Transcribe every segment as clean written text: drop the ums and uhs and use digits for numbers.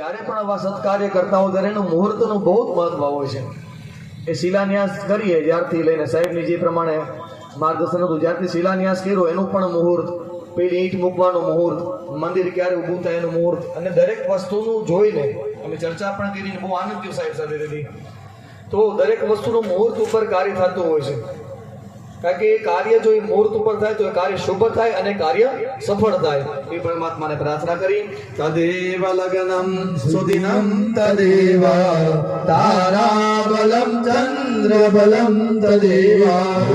જ્યારે પણ આવા સત્કાર્ય કરતા હોય ત્યારે એનું મુહૂર્તનું બહુ જ મહત્વ હોય છે. એ શિલાન્યાસ કરીએ જ્યારથી લઈને સાહેબની જે પ્રમાણે માર્ગદર્શન હતું, જ્યારથી શિલાન્યાસ કર્યો એનું પણ મુહૂર્ત, પેલી ઈંટ મૂકવાનું મુહૂર્ત, મંદિર ક્યારે ઊભું થાય એનું મુહૂર્ત, અને દરેક વસ્તુનું જોઈને અમે ચર્ચા પણ કરીને બહુ આનંદ થયો સાહેબ સાથે હતી. તો દરેક વસ્તુનું મુહૂર્ત ઉપર કાર્ય થતું હોય છે, કારણ કે એ કાર્ય જો એ મુહૂર્ત ઉપર થાય તો એ કાર્ય શુભ થાય અને કાર્ય સફળ થાય. એ પરમાત્માને પ્રાર્થના કરી તદેવ લગ્નમ સુદિનમ તદેવ તારાબલમ ચંદ્રબલમ તદેવ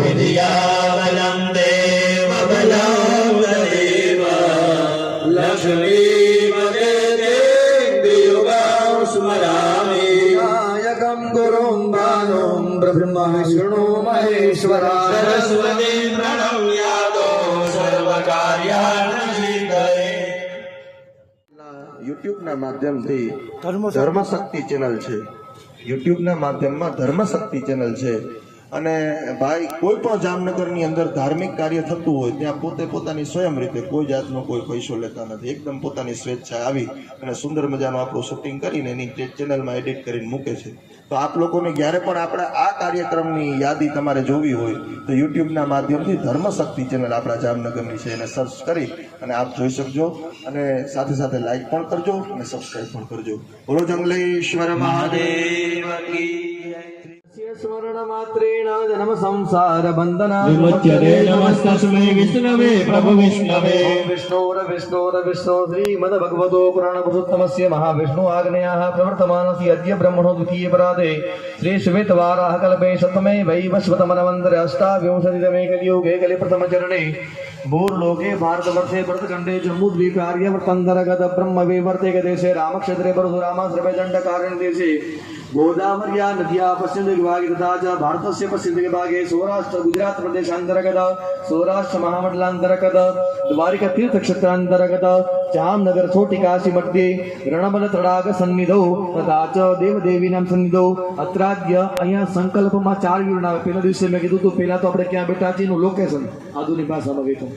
વિદ્યાબલમ દેવબલમ તદેવ લક્ષ્મીપદેયુગં સ્મરામિ નાયકમ ગુરુમ બાલુમ બ્રહ્મા વિષ્ણુ મહેશ્વરા સરસ્વતી પ્રણમ્યાદો સર્વકાર્યાણિ સિદ્ધયે. યુટ્યુબના માધ્યમથી ધર્મશક્તિ ચેનલ છે. યુટ્યુબના માધ્યમમાં ધર્મશક્તિ ચેનલ છે. અને ભાઈ કોઈ પણ જામનગરની અંદર ધાર્મિક કાર્ય થતું હોય ત્યાં પોતે પોતાની સ્વયં રીતે કોઈ જાતનો કોઈ પૈસો લેતા નથી. એકદમ પોતાની સ્વેચ્છાએ આવી અને સુંદર મજાનું આપણું શૂટિંગ કરીને એની ચેનલમાં એડિટ કરીને મૂકે છે. તો આપ લોકોને જ્યારે પણ આપણે આ કાર્યક્રમની યાદી તમારે જોવી હોય તો યુટ્યુબના માધ્યમથી ધર્મશક્તિ ચેનલ આપણા જામનગરની છે એને સર્ચ કરી અને આપ જોઈ શકજો. અને સાથે સાથે લાઈક પણ કરજો અને સબસ્ક્રાઈબ પણ કરજો. બોલો જંગલેશ્વર મહાદેવ કી સ્મરણ માત્રેણ જન્મ સંસાર બંધના વિમુચ્યતે. નમસ્તસ્મૈ વિષ્ણવે પ્રભુ વિષ્ણવે. વિષ્ણોર વિષ્ણોર વિષ્ણુ શ્રીમદ ભગવતો પુરાણ પુરુષોત્તમસ્ય મહાવિષ્ણુ આજ્ઞયાઃ પ્રવર્તમાનસ્ય અદ્ય બ્રહ્મણો દ્વિતીય પરાદે શ્રી શ્વેતવારાહ કલ્પે શતમે વૈવસ્વતમનવંતરે અષ્ટાવિંશતિતમે કલિયુગે કલિ પ્રથમ ચરણે ભૂર્લોકે ભારતવર્ષે ભરતખંડે જમ્બુદ્વીપાર્યવર્તંતર્ગત બ્રહ્મ વિવર્તે દેશે રામક્ષેત્રે પરશુરામાશ્રમે દંડકારण्य દેશે गोदावर्या नद्या पश्चिम विभागे तथा च भारतस्य पश्चिम विभागे सौराष्ट्र गुजरात प्रदेशांतर्गत सौराष्ट्र महामंडलांतर्गत द्वारिका तीर्थ क्षेत्रांतर्गत जामनगर छोटिकाशी मध्ये रणबल तडाग सन्निधौ तथा च देवदेवीनां सन्निधौ अत्राद्य અહીંયા સંકલ્પમાં 4 વીરના પહેલા દિવસે મેં કીધું તો પહેલા તો આપણે ક્યાં બેઠા છીએ નું લોકેશન આધુનિક ભાષામાં બેઠું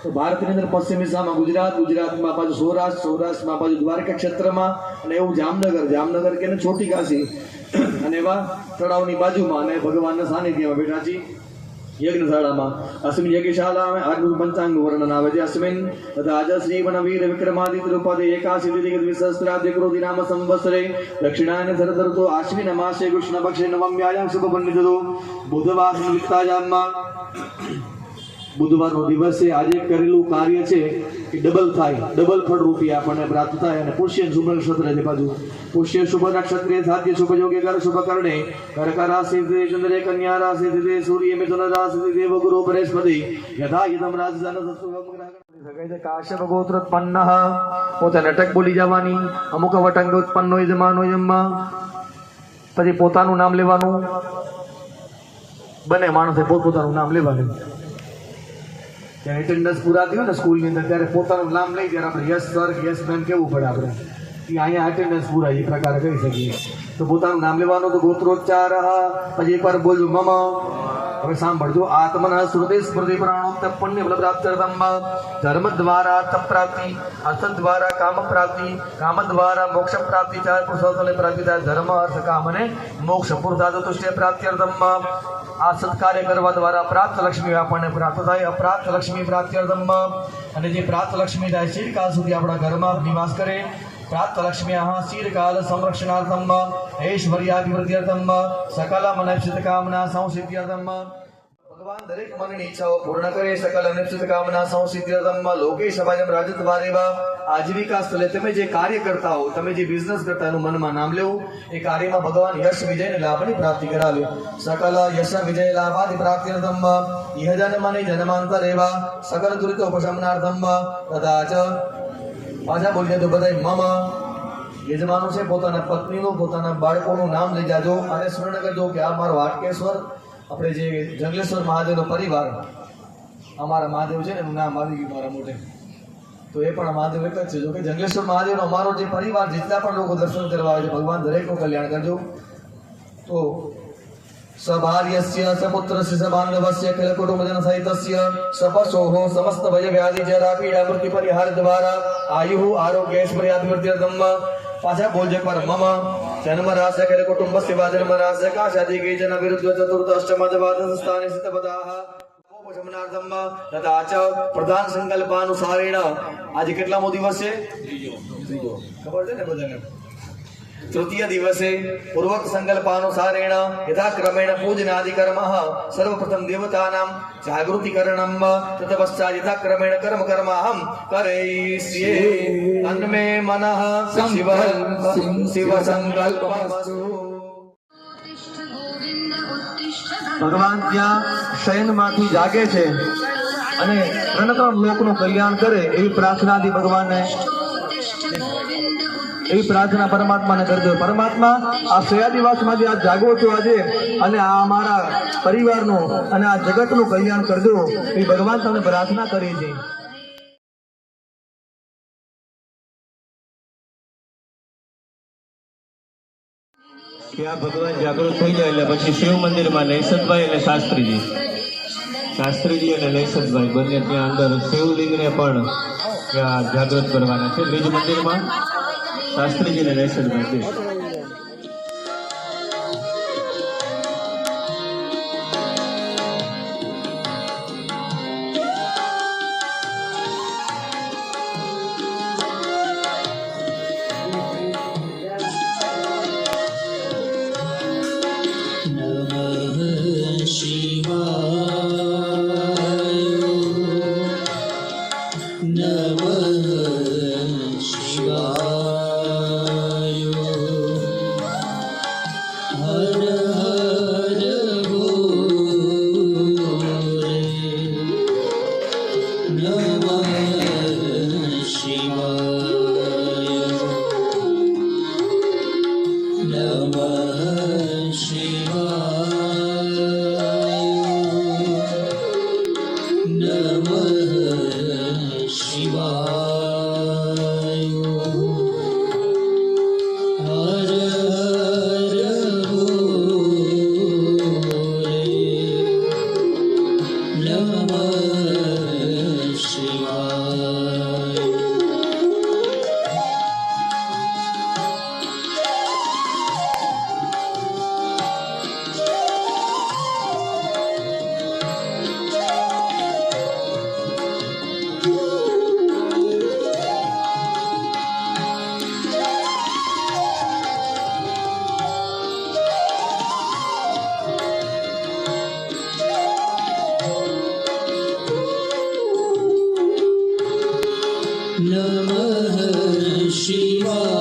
તો ભારતની અંદર પશ્ચિમ દિશામાં ગુજરાત, ગુજરાતમાં બાજુ સૌરાષ્ટ્ર, સૌરાષ્ટ્રમાં બાજુ દ્વારકા ક્ષેત્રમાં, અને એવું જામનગર કે છોટી કાશી અને એવા તળાવની બાજુમાં અને ભગવાનના સાનિધ્યમાં બેઠા છીએ યજ્ઞશાળામાં. અસ્મિન યજ્ઞશાળામાં આજનું પંચાંગનું વર્ણન આવે છે. અસ્મિન તથા આજ શ્રી વનવીર વિક્રમાદિત્ય રૂપદે એકાશી દ્વિસહસ્ત્રાબ્દે ક્રોધિ નામ સંવત્સરે દક્ષિણાયન શરદઋતુ આશ્વિન માસે કૃષ્ણ પક્ષે નવમ્યાયામ શુભ પંડિતો બુધવાર નિમિત્તાયામમાં બુધવારનો દિવસ છે. આજે કરેલું કાર્ય છે એ ડબલ થાય, ડબલ ફળ રૂપી આપણને પ્રાપ્ત થાય. અને પુષ્ય શુભ નક્ષત્ર છે બાજુ પુષ્ય શુભ નક્ષત્રે સાધ્ય શુભ યોગે કર શુભ કરણે કર્ક રાશિ ચંદ્રે કન્યા રાશિ સૂર્ય મિથુન રાશિ દેવ ગુરુ બૃહસ્પતિ યથા યદમ રાજધાન કાશ્યપ ગોત્રોત્પન્ન પોતે નટક બોલી જવાની, અમુક વટંગ ઉત્પન્ન હોય જમાનો જમવા, પછી પોતાનું નામ લેવાનું. બંને માણસે પોતપોતાનું નામ લેવાનું. જ્યારે એટેન્ડન્સ પૂરા થયું ને સ્કૂલની અંદર ત્યારે પોતાનું નામ લઈ ત્યારે આપણે યસ સર યસ મેમ કેવું પડે આપણે કે અહીંયા એટેન્ડન્સ પૂરા એ પ્રકારે કરી શકીએ. તો પોતાનું નામ લેવાનું. તો ગોત્રોચ્ચાર પછી એકવાર બોલજો મમ. હવે સાંભળજો. આત્મના શ્રુતિ સ્મૃતિ પ્રાણોક્ત પુણ્ય ફલ પ્રાપ્ત્યર્થમ ધર્મ દ્વારા અર્થ પ્રાપ્તિ, અર્થ દ્વારા કામ પ્રાપ્તિ, કામ દ્વારા મોક્ષ પ્રાપ્તિ. 4 પુરુષાર્થોની પ્રાપ્તિ થાય. ધર્મ અર્થ કામ અને મોક્ષ પુરુષાર્થ તુષ્ટિ પ્રાપ્ત્યર્થમ. આ સત્કાર્ય કરવા દ્વારા પ્રાપ્ત લક્ષ્મી આપણને પ્રાપ્ત થાય. અપ્રાપ્ત લક્ષ્મી પ્રાપ્ત્યર્થમ. અને જે પ્રાપ્ત લક્ષ્મી થાય ચિરકાલ સુધી આપણા ઘરમાં નિવાસ કરે. પ્રાપ્ત લક્ષ્મ્યાઃ ચિરકાલ સંરક્ષણાર્થમ ઐશ્વર્યાભિવૃદ્ધ્યર્થમ સકલ મનસ્સિદ્ધ કામના સંસિદ્ધ્યર્થમ. ભગવાન દરેક મનની ઈચ્છાઓ પૂર્ણ કરે. સકલ અનિશ્ચિત કામના સંસિદ્ધ્યર્થમ લોકે સમાજમ રાજદ્વારેવા. આજીવિકા સ્થળે તમે જે કાર્ય કરતા હો, તમે જે બિઝનેસ કરતા એનું મનમાં નામ લેવું. એ કાર્યમાં ભગવાન યશ વિજય અને લાભની પ્રાપ્તિ કરાવે. સકલ યશ વિજય લાભાદિ પ્રાપ્ત્યર્થમ ઇહ જન્મનિ જન્માંતરેવા સકલ દુરિતોપશમનાર્થમ તથા ચ. પાછા બોલીએ તો બધા મમ યજમાનો છે પોતાના પત્નીનું, પોતાના બાળકોનું નામ લઈ જાજો અને સ્મરણ કરજો કે આ મારો હાટકેશ્વર, આપણે જે જંગલેશ્વર મહાદેવનો પરિવાર, અમારા મહાદેવ છે ને એનું નામ આવી ગયું મારા મોઢે. તો એ પણ મહાદેવ એક જ છે. જો કે જંગલેશ્વર મહાદેવનો અમારો જે પરિવાર જેટલા પણ લોકો દર્શન કરવા આવે છે ભગવાન દરેકનું કલ્યાણ કરજો. તો સભાર્યસ્ય સપુત્રસ્ય સબાંધવસ્ય અખિલ કુટુંબજન સહિતસ્ય સપશોહો સમસ્ત ભય વ્યાધિ જરા પીડા મૃત્યુ પરિહાર દ્વારા આયુ આરોગ્ય ઐશ્વર્યાભિવૃદ્ધ્યર્થમ पाछा बोल जे पर मम जन्म रास्य करे कुटुंबस्य वा जन्म रास्य का शादी के जन विरुद्ध चतुर्थ अष्टम द्वादश स्थाने स्थित पदाः उपशमनार्थम तथा च प्रधान संकल्पानुसारेण आज કેટલામો દિવસ છે ત્રીજો ખબર છે ને બધાને तृतीय दिवसे पूर्वक संकल्पानुसारेण यथाक्रमेण पूजनादि कर्मः सर्वप्रथम देवतानां जागृतिकरणं ततपश्चात् यथाक्रमेण कर्म कर्माहं करयिष्ये तन्मे मनः शिव संकल्पमस्तु। ભગવાન ત્યાં શયનમાંથી જાગે છે અને ત્રણ લોકનું કલ્યાણ કરે એવી પ્રાર્થનાથી ભગવાનને એવી પ્રાર્થના પરમાત્માને કરજો। પરમાત્મા આ શયાદિવાસમાંથી આ જાગો છો આજે અને આ અમારા પરિવારનું અને આ જગતનું કલ્યાણ કરજો એ ભગવાન તમને પ્રાર્થના કરી છે। ત્યાં ભગવાન જાગૃત થઈ જાય એટલે પછી શિવ મંદિરમાં નૈષદભાઈ અને શાસ્ત્રીજી અને નૈષદભાઈ બંને ત્યાં અંદર શિવલિંગને પણ ત્યાં જાગૃત કરવાના છે। નિજ મંદિરમાં શાસ્ત્રીજી અને નૈષદભાઈ Namah Shivaya.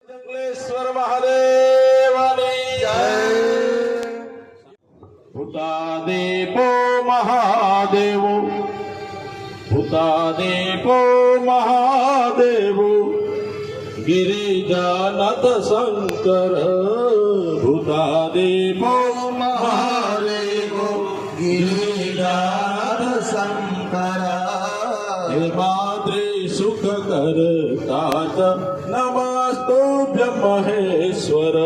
જંગલેશ્વર મહાદેવની જય. ભૂતાદેવો મહાદેવો, ભૂતાદેવો મહાદેવો, ગિરિજાનાથ શંકર. ભૂતાદેવો મહાદેવો ગિરિજાનાથ શંકર. હે માદ્રે સુખ કરતાત નમસ્તુભ્ય મહેશ્વર.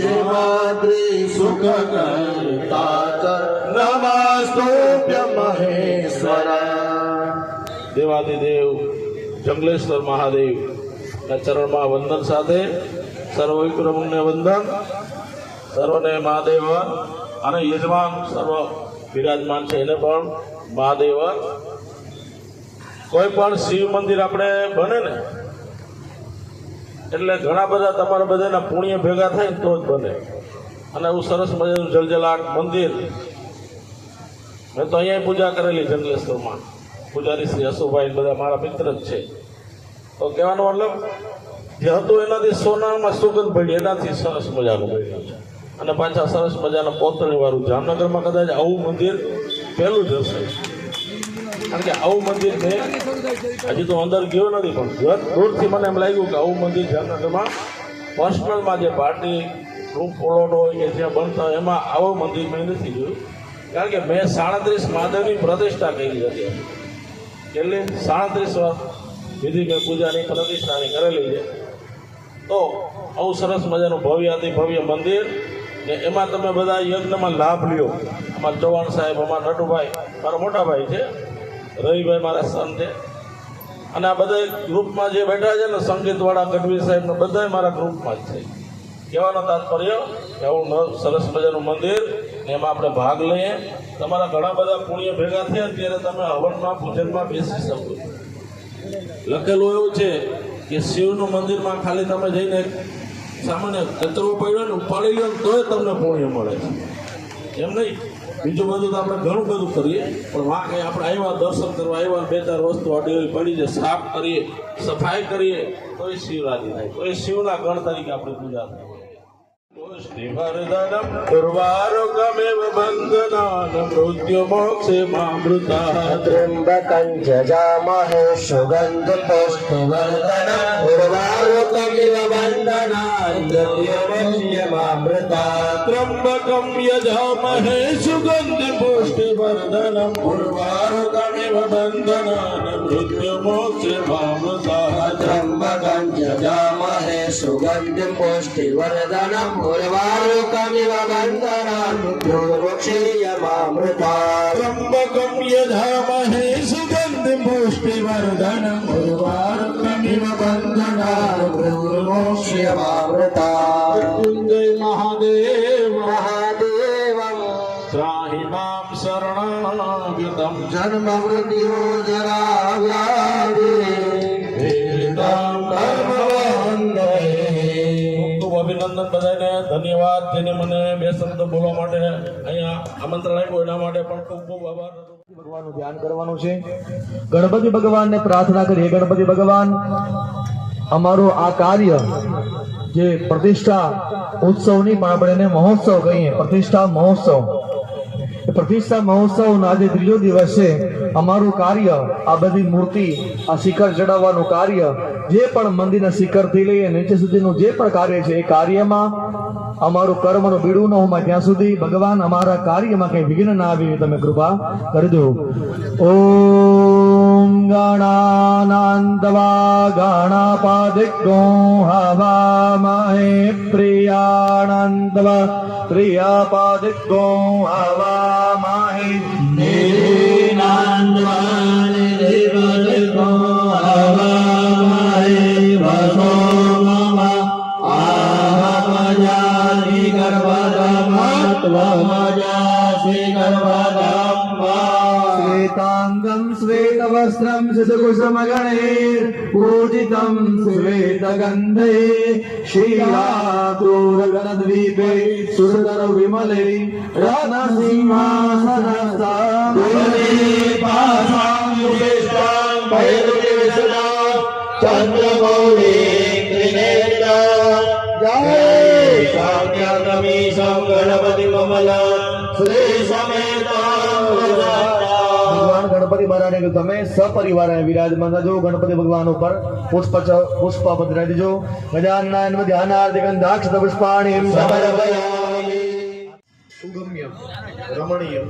હે માદ્રે સુખ કરતાત નમસ્તુભ્ય મહેશ્વર. દેવાદિદેવ જંગલેશ્વર મહાદેવ ના ચરણમાં વંદન સાથે સર્વ વિક્રમને વંદન. સર્વને મહાદેવ અને યજમાન સર્વ બિરાજમાન છે એને પણ મહાદેવ. કોઈ પણ શિવ મંદિર આપણે બને ને એટલે ઘણા બધા તમારા બધાના પુણ્ય ભેગા થાય ને તો જ બને. અને એવું સરસ મજાનું જલજલાટ મંદિર. મેં તો અહીંયા પૂજા કરેલી જંગલેશ્વરમાં. પૂજારી શ્રી અશુભાઈ બધા મારા મિત્ર જ છે. તો કહેવાનો મતલબ જે હતું એનાથી સોનામાં સુગંધ પડી, એનાથી સરસ મજાનું બન્યું છે. અને પાછા સરસ મજાના કોતરણીવાળું. જામનગરમાં કદાચ આવું મંદિર પહેલું જ હશે. કારણ કે આવું મંદિર મેં હજી તો અંદર ગયો નથી, પણ દૂરથી મને એમ લાગ્યું કે આવું મંદિર જામનગરમાં પર્સનલમાં જે પાર્ટી રૂમ પ્લોટ હોય કે જ્યાં બનતા હોય એમાં આવું મંદિર મેં નથી જોયું. કારણ કે મેં 37 મહાદેવની પ્રતિષ્ઠા કરી હતી. એટલે 37 વિધિ મેં પૂજાની પ્રતિષ્ઠાની કરેલી છે. તો આવું સરસ મજાનું ભવ્યાતિ ભવ્ય મંદિર ને એમાં તમે બધા યજ્ઞમાં લાભ લ્યો. અમારા ચૌહાણ સાહેબ, અમારા નટુભાઈ મારા મોટા ભાઈ છે, રવિભાઈ મારા સન છે, અને આ બધા ગ્રુપમાં જે બેઠા છે ને સંગીતવાળા ગઢવી સાહેબ ને બધા મારા ગ્રુપમાં જ છે. કહેવાનો તાત્પર્ય કે આવું સરસ મજાનું મંદિર ને એમાં આપણે ભાગ લઈએ. તમારા ઘણા બધા પુણ્ય ભેગા થયા ત્યારે તમે હવનમાં પૂજનમાં બેસી શકો. લખેલું એવું છે કે શિવનું મંદિરમાં ખાલી તમે જઈને સામાન્ય કચરો પડ્યો ને ઉપાડી લો તોય તમને પુણ્ય મળે છે. એમ નહીં, બીજું બધું તો આપણે ઘણું બધું કરીએ, પણ વાં કંઈ આપણે આવ્યા દર્શન કરવા આવ્યા 2-4 વસ્તુ અડી પડી જાય, સાફ કરીએ, સફાઈ કરીએ તો એ શિવરાજી થાય. તો એ શિવના ગણ તરીકે આપણે પૂજા થાય. પુષ્ટિ વરદનમ દુર્વારોગ ઉર્વારુકમેવ બંધનાન મૃત્યુમોક્ષે મામૃતા त्र्यंबकं जजामहे सुगंध पुष्पवर्धनम् उर्वारुकमिव बन्धनान् मृत्युमोक्ष्यमामृता त्र्यंबकं यजामहे सुगंधि पुष्टिवर्धनम् उर्वारुकमिव बन्धनान् मृत्युमोक्षे मामृता त्र्यंबकं जजामहे सुगंध पुष्टिवर्धनम् उर्वारुकमिव बन्धनान् मृत्युमोक्ष्यमामृता त्र्यंबकं यजामहे सुगंधि पुष्टिवर्धनम् उर्वारुकमिव बन्धनान् मृत्युमोक्ष्यमामृता मृत्युंजय महादेव महादेवं त्राहि मां शरणागतं जन्म मृत्यु जरा व्याधि वेदां कर्मवन्दे ખૂબ અભિનંદન બધાને ધન્યવાદ જેને મને બે શબ્દ બોલવા માટે અહીંયા આમંત્રણ આપ્યું એના માટે પણ ખૂબ ખૂબ આભાર. ભગવાનનું ધ્યાન કરવાનું છે. ગણપતિ ભગવાનને પ્રાર્થના કરીએ. ગણપતિ ભગવાન, અમારું આ કાર્ય જે પ્રતિષ્ઠા ઉત્સવ નહીં પણ આપણે એને મહોત્સવ કહીએ, પ્રતિષ્ઠા મહોત્સવ. એ પ્રતિષ્ઠા મહોત્સવનો આજે ત્રીજો દિવસ છે. અમારું કાર્ય, આ બધી મૂર્તિ, આ શિખર ચડાવવાનું કાર્ય, જે પણ મંદિરના શિખરથી લઈને નીચે સુધીનું જે પણ કાર્ય છે એ કાર્યમાં અમારું કર્મનું બીડું ન હોમાં ત્યાં સુધી ભગવાન અમારા કાર્યમાં કઈ વિઘ્ન ના આવે એવી તમે કૃપા કરજો. ઓમ ગણાનાન્તવા ગણાપાદિકો હવામહે પ્રિયાનંતવા પ્રિયાપાદિકો હવામહે नीनान्द्वानि देवदिको हवामहे वसो मम आहमजासि गर्भदमत्वमजासि गर्भदम्बा श्वेतांगं श्वेतवस्त्रं शतकुसुमगणैः पूजितं श्वेतगन्धे शीलातुरगणद्वीपे सुरतरुविमले रत्नसिंहासनस्थं चंद्रमौली त्रिनेत्र जय शाम्यगमी गणपति कमला श्री समेत ભગવાન ગણપતિ મહારાજને તમે સપરિવાર વિરાજમાન થજો. ગણપતિ ભગવાન ઉપર પુષ્પ પધરાવી દેજો. ગજાનન ધ્યાનાર્થિકં દાક્ષ પુષ્પાણીમ સમર્પયામિ. સુગમ્ય રમણીય.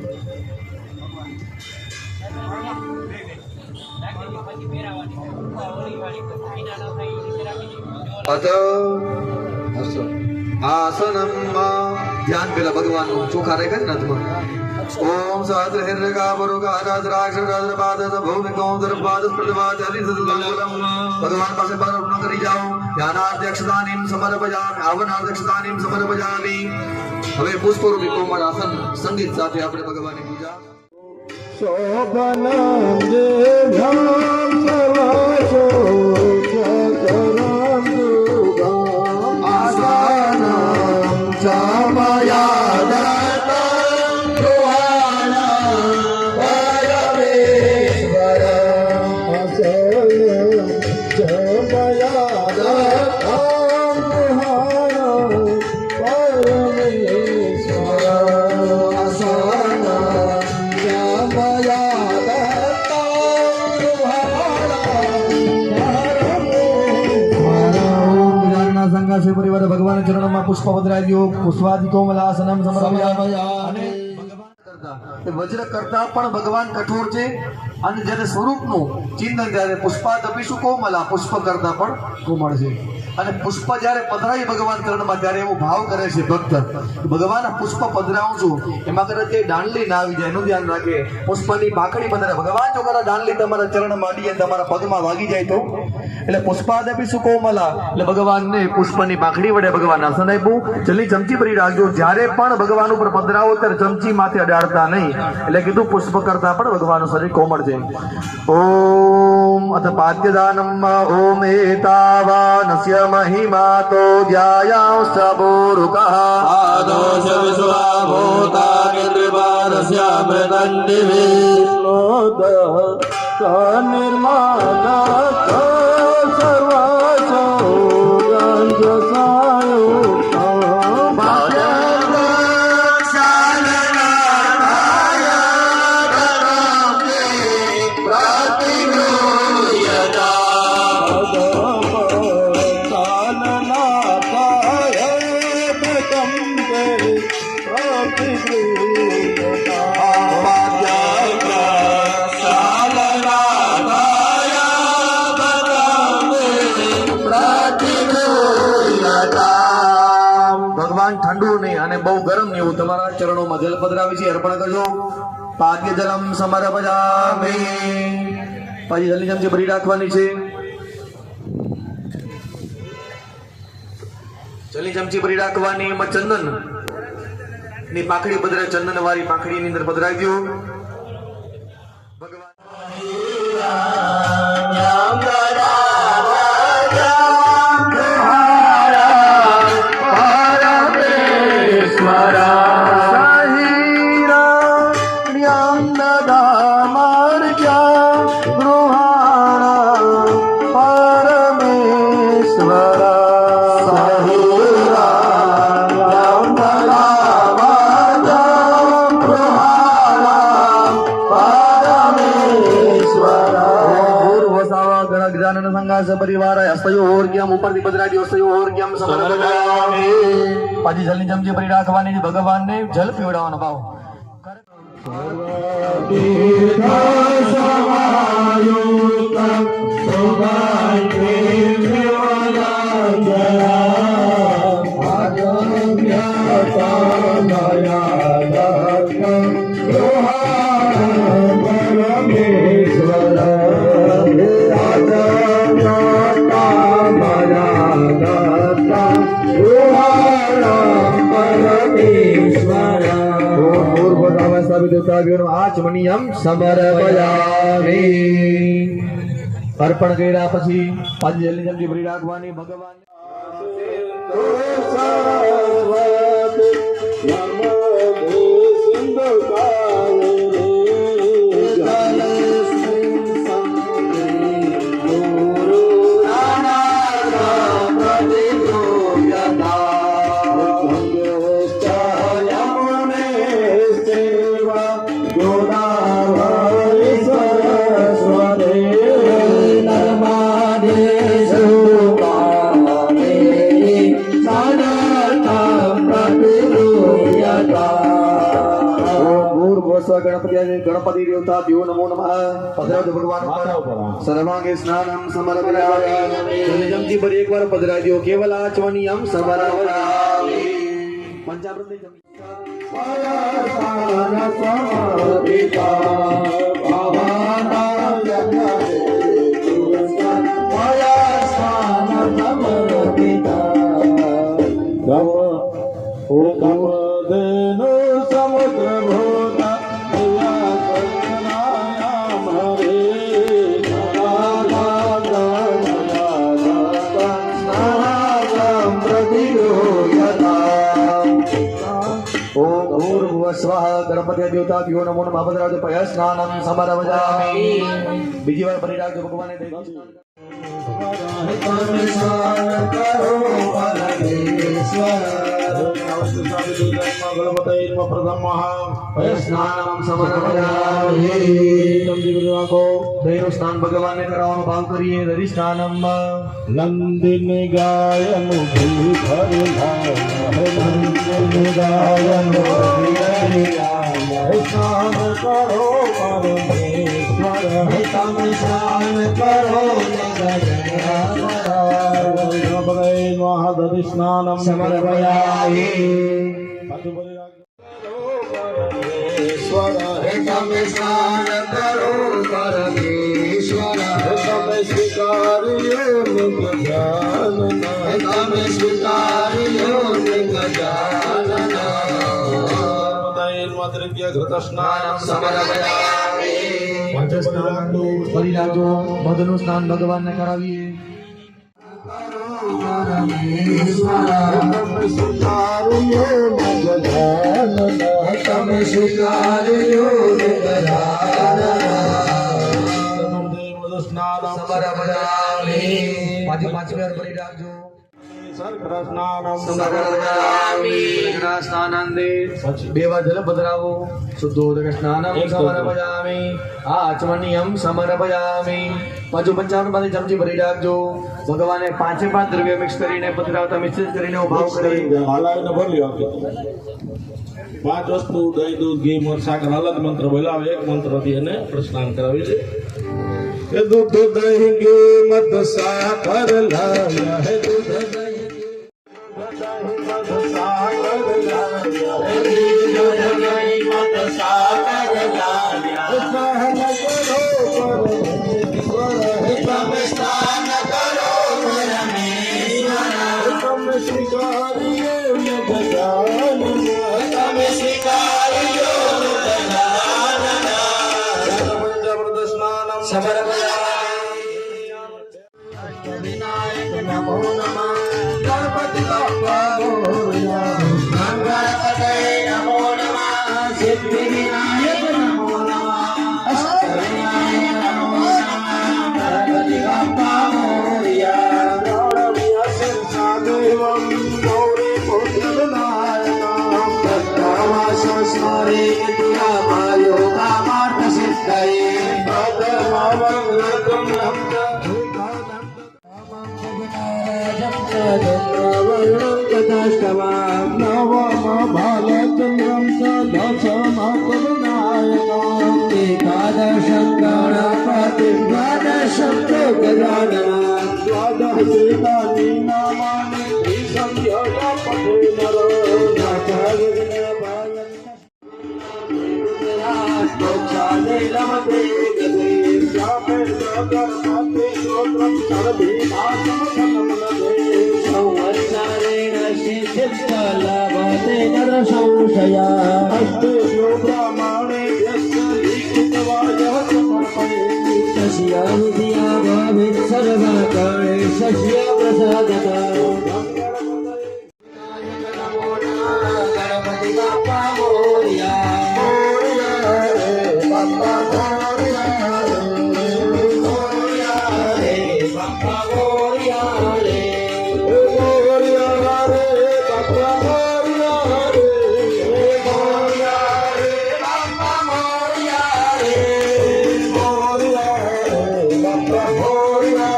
આસનમ ધ્યાન પેલા ભગવાનનું ચોખા રહે ને નથમાં. ઓમ સહસ્ર હિરણ્યકા વરુકા રાજરાક્ષ રાજરાપાદ ભૌમિકો દર્પાદ પ્રદવાદ હરિસદલમ. ભગવાન પાસે પ્રાર્થના કરી જાઓ. ધ્યાનાધ્યક્ષતાનિમ સમર્પયામિ. આવનાધ્યક્ષતાનિમ સમર્પયામિ. હવે પુષ્પરૂપી કોમળ આસન સંગીત સાથે આપણે ભગવાનની પૂજા. शोभनं देव्यां सर्वशो चकरं दुर्गाम् आसानं च मया दत्तं गृहाणं परमेश्वरम् आसनं च मया दत्तं गृहाणं परमेश्वरम् आसनं સંઘ પરિવાર ભગવાન ચરણોમાં પુષ્પ પધરાવ્યો. પુષ્પાદિ કોમલાસનમ સમર્પયામિ. અને વજ્ર કરતા પણ ભગવાન કઠોર છે અને જ્યારે સ્વરૂપનું ચિંતન ત્યારે પુષ્પાદપિશુ કોમલા, પુષ્પ કરતા પણ કોમળ છે. અને પુષ્પ જ્યારે પધરાવી ભગવાન ચરણમાં ત્યારે એવો ભાવ કરે છે ભક્ત, ભગવાન પુષ્પ પધરાવું છું એમાં કદાચ તે દાંડલી ના આવી જાય એનું ધ્યાન રાખે. પુષ્પની પાકડી પધરાવે ભગવાન, જો કદાચ દાંડલી તમારા ચરણમાં અડીએ તમારા પગમાં વાગી જાય તો. એટલે પુષ્પાદપિશુ કોમલા એટલે ભગવાનને પુષ્પની પાકડી વડે ભગવાન આસન આપ્યું. જલ્દી ચમચી ભરી રાખજો. જ્યારે પણ ભગવાન ઉપર પધરાવો ત્યારે ચમચી માથે અડાડતા નહીં. એટલે કીધું પુષ્પ કરતા પણ ભગવાનનું શરીર કોમળ છે. ઓમ અથ પાદ્યદાનમ ઓમ એતાવાનસ્ય મહિમા તો ધ્યાયાંશ્ચ બોરુકઃ आदोष विश्वाभूता निर्वाणस्यामृतं दिवे श्लोदः निर्माण सर्वासो गन्धसायुक्तं भाग्यशाल ભગવાન ઠંડુ નહીં અને બહુ ગરમ નહીં એવું તમારા ચરણોમાં જલ પધરાવી છે, અર્પણ કરજો. પાદ્ય જલમ સમર્પયામિ. પછી જલ્દી ચમચી ભરી રાખવાની છે. જલ્દી ચમચી ભરી રાખવાની. એમાં ચંદન ની પાંખડી પધરાય, ચંદન વાળી પાંખડી ની અંદર પધરાવી દો. ભગવાન પરિવાર હસ્તયોર્ગ્યમ ઉપરથી પધરાવી હસ્તયોર્ગ્યમ સમર્પયામિ. પછી જલની ચમચી ભરી રાખવાની. ભગવાનને જલ પીવડાવવાનો ભાવ. આચમનીયમ સમર્પયામિ. અર્પણ કર્યા પછી પાછી જલ્દી જલ્દી ભરી રાખવાની. ભગવાન ગણપતિ દેવતા દેવો નમો નમઃ. પધરાવજો ભગવાન સર્વાંગે સ્નાનમ સમર્પયામિ. જમતી ભરી એકવાર પધરાવી દો. કેવલ આચમનીયમ સમર્પયામિ. પંચામૃતની સ્વાહા. ગણપતિ દેવતા દેવો નમો નમઃ. પધરાવજો. પય સ્નાનમ સમર્પયામિ. બીજી વાર ભરી રાખજો. ભગવાને સ્નાન ભગવાનને કરાવવાનો ભાવ કરીએ. દધી સ્નાનમ નંદિની ગાયનું ઘી ભરેલા નંદિની ગાયનું સ્નાન કરો પરમેશ્વર. તમે સ્નાન કરો દધી સ્નાનમ સમર્પયામિ. તમે સ્નાન કરો પરમેશ્વર. તમે સ્વીકાર્યો તમે સ્વીકાર્યો ઘૃત સ્નાન સમર્પયામિ. ફરી રાખજો. મધનું સ્નાન ભગવાનને કરાવીએ. તમે સ્વીકાર્યો સમર્પયામિ. પાંચમી વાર ફરી રાખજો. સર્ગરસ્નાનમ સમર્પયામિ. સ્નાનાંદે બે વાર જલ પધરાવો. શુદ્ધોદક સ્નાનમ સમર્પયામિ. આચમનીયમ સમર્પયામિ. પાછું 55 માંથી ચમચી ભરી રાખજો. ભગવાને 5 દ્રવ્ય મિક્સ કરીને પધરાવતા મિશ્રિત કરીને ભાવ કરી હલાવીને ભરી લ્યો. 5 વસ્તુ દહીં, દૂધ, ઘી, મધ, સાકર અલગ મંત્ર બોલાવે, એક મંત્રથી એને સ્નાન કરાવી છે. હે દૂધ દહીં ઘી મધ સાકર લાવ્યા, હે દૂધ દહીં ઘી મધ સાકર લાવ્યા, હે દૂધ દહીં મધ સાકર લાવ્યા. સ્નાન કરો પરમેશ્વર, હે તમે સ્નાન કરો પરમેશ્વર, તમે સ્વીકારીએ ગજાનન, તમે સ્વીકારીએ ગજાનન. પંચામૃત સ્નાનમ વિનાયક નમો નમઃ. ગણપતિ બાપ્પા મોરયા. ગણપતય નમો નમઃ. સિદ્ધિ વિનાયક નમો નમઃ. અષ્ટવિનાયક નમો નમઃ. ગણપતિ બાપ્પા મોરયા. ગૌરવ્યસ્ય સાદેવં ગૌરી પુત્રવિનાયકં. તત્રાવાસો સ્મરે વિદ્યામાયો કામાર્થ સિદ્ધયે. ભદ્રમાવર્ગમ एकादशं गणपतिं द्वादशं तु गजाननं द्वादशेतानि नामानि त्रिसंध्याया पठे नरो मोक्षादे लभते गते श्यामे गणपते स्तोत्रं सर्वभासमफलमलभे संवत्सरेण सिद्धिं लभते नरसंशया अष्टेभ्यो ब्राह्मणेभ्यश्च लिखितवायः समर्पये तस्य विद्या भवेत् सर्वकाले तस्य प्रसादता गणपति बाप्पा मोरया बाप्पा मोरया रे बाप्पा मोरया रे मोरया रे बाप्पा मोरया रे मोरया रे बाप्पा मोरया रे मोरया रे बाप्पा मोरया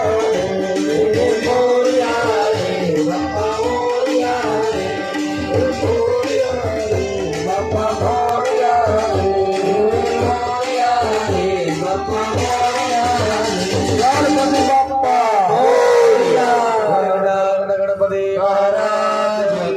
रे मोरया रे बाप्पा मोरया रे मोरया रे बाप्पा मोरया रे मोरया रे बाप्पा मोरया रे. गणपति बाप्पा मोरया. ગણપતિ महाराज की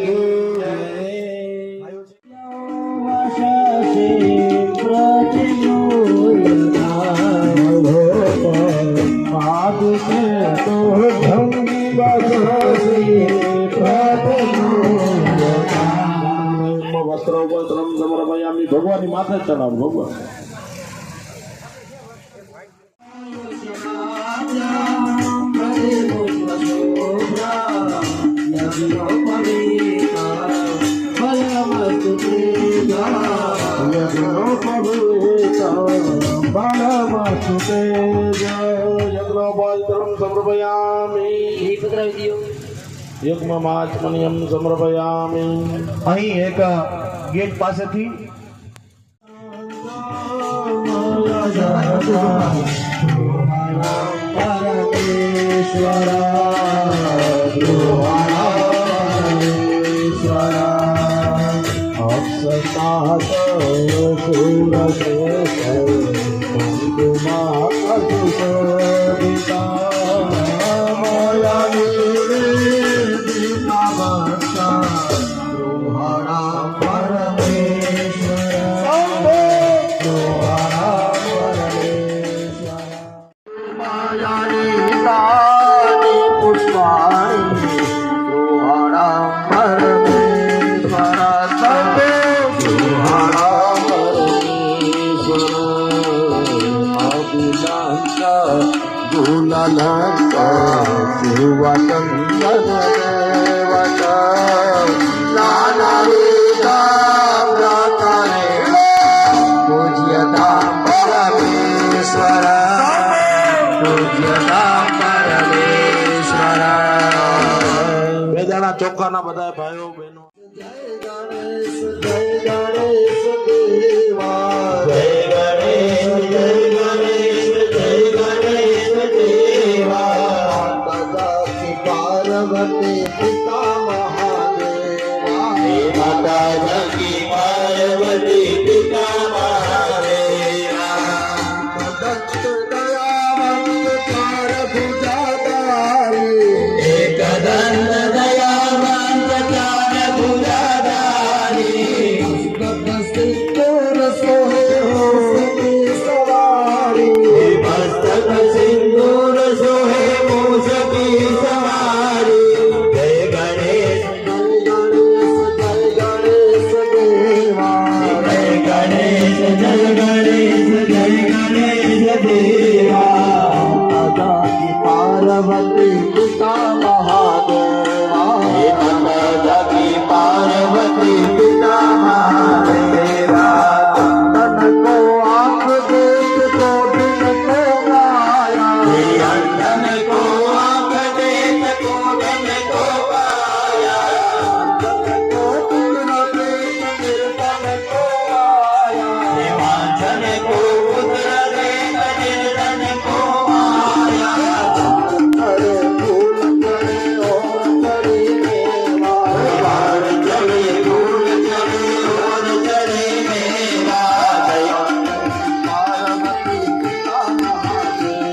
વસ્ત્રોપસ્ત્રમ સમર્પયામિ. ભગવાનની માથે ચડાવ ભગવાન. યજ્ઞમાચમનિયમ સમર્પયામિ. અહીં એક ગેટ પાસેથી ગુરુ ચોખાના બધા ભાઈઓ બહેનો જય ગણેશ દેવા જય ગણેશ દેવા દાદા કી પાર્વતી પિતા મહાદેવા માતા કી પાર્વતી પિતા મહાદેવા દત્ત દયાવંત પાર ભુજાધારી એક દંડ દયાવંત ચાર ભુજાધારી સિંદૂર સોહે મૂસકી સવારી મસ્તક સિંદૂર સોહે મૂસકી સવારી જય ગણેશ દેવા જય ગણેશ દેવા દાદા કી પાર્વતી પિતા મહાદેવા દાદા કી પાર્વતી પિતા મહાદેવા તન કો આંખ દેખ તો દિલ કો માયા તન કો આંખ દેખ તો દિલ કો માયા તન કો દિલ ન દેખ નિર્ધન કો માયા તન કો પુત્ર દેખ નિર્ધન કો માયા અરે ભૂલ કરે ઓર ચડી મેવા ચડે ભૂલ ચડે ઓર ચડે મેવા પાર્વતી પિતા મહાદેવા